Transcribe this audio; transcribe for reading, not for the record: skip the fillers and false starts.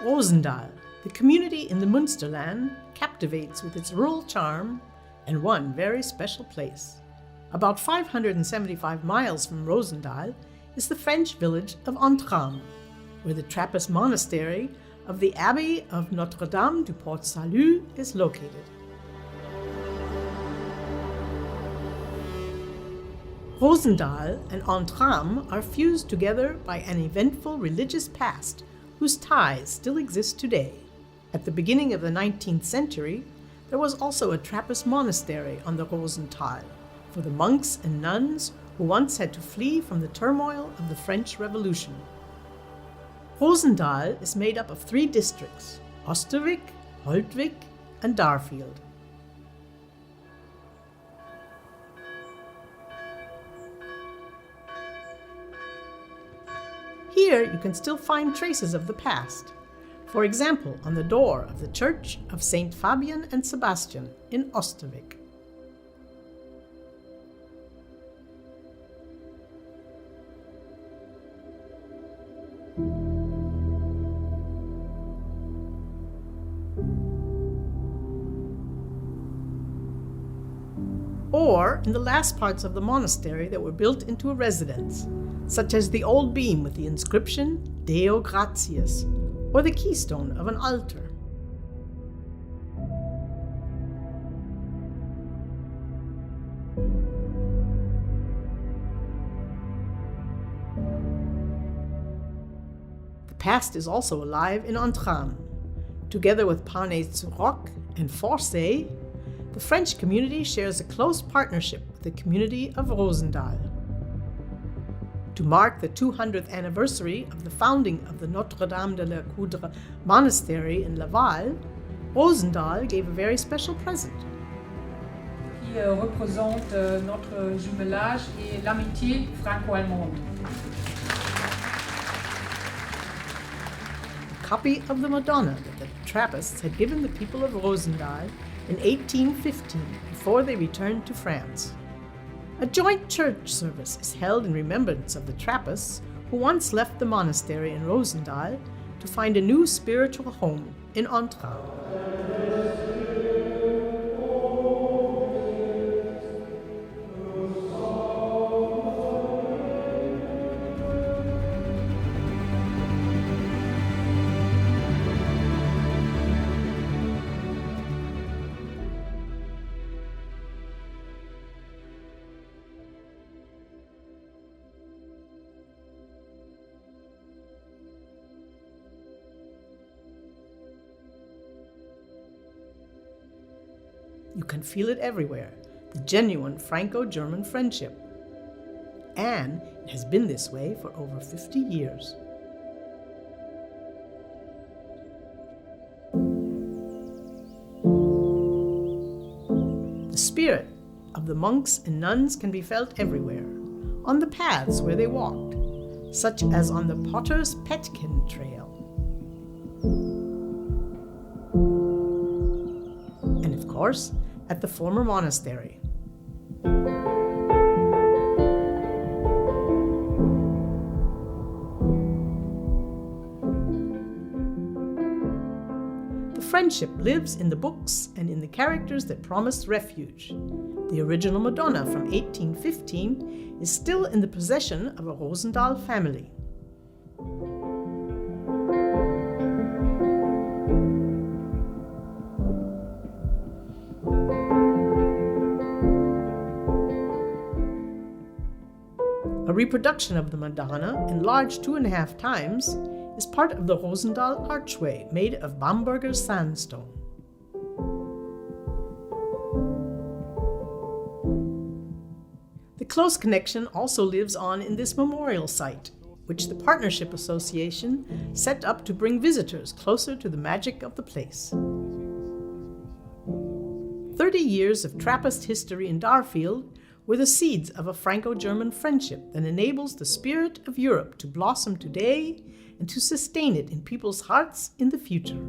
Rosenthal, the community in the Münsterland, captivates with its rural charm and one very special place. About 575 miles from Rosenthal is the French village of Entrammes, where the Trappist monastery of the Abbey of Notre-Dame du Port-Salut is located. Rosenthal and Entrammes are fused together by an eventful religious past whose ties still exist today. At the beginning of the 19th century, there was also a Trappist monastery on the Rosenthal for the monks and nuns who once had to flee from the turmoil of the French Revolution. Rosenthal is made up of 3 districts: Osterwijk, Holtwijk, and Darfield. Here you can still find traces of the past. For example, on the door of the Church of St. Fabian and Sebastian in Osterwijk. Or in the last parts of the monastery that were built into a residence, such as the old beam with the inscription Deo Gratias, or the keystone of an altar. The past is also alive in Entrammes. Together with Parnay-sur-Roc and Forcey, the French community shares a close partnership with the community of Rosenthal. To mark the 200th anniversary of the founding of the Notre-Dame de la Coudre monastery in Laval, Rosenthal gave a very special present. Qui représente notre jumelage et l'amitié franco-allemande. A copy of the Madonna that the Trappists had given the people of Rosenthal in 1815 before they returned to France. A joint church service is held in remembrance of the Trappists who once left the monastery in Rosenthal to find a new spiritual home in Entrammes. You can feel it everywhere, the genuine Franco-German friendship. And it has been this way for over 50 years. The spirit of the monks and nuns can be felt everywhere, on the paths where they walked, such as on the Potter's Petkin Trail. And of course, at the former monastery. The friendship lives in the books and in the characters that promise refuge. The original Madonna from 1815 is still in the possession of a Rosenthal family. A reproduction of the Madonna, enlarged 2.5 times, is part of the Rosenthal archway made of Bamberger sandstone. The close connection also lives on in this memorial site, which the Partnership Association set up to bring visitors closer to the magic of the place. 30 years of Trappist history in Darfield were the seeds of a Franco-German friendship that enables the spirit of Europe to blossom today and to sustain it in people's hearts in the future.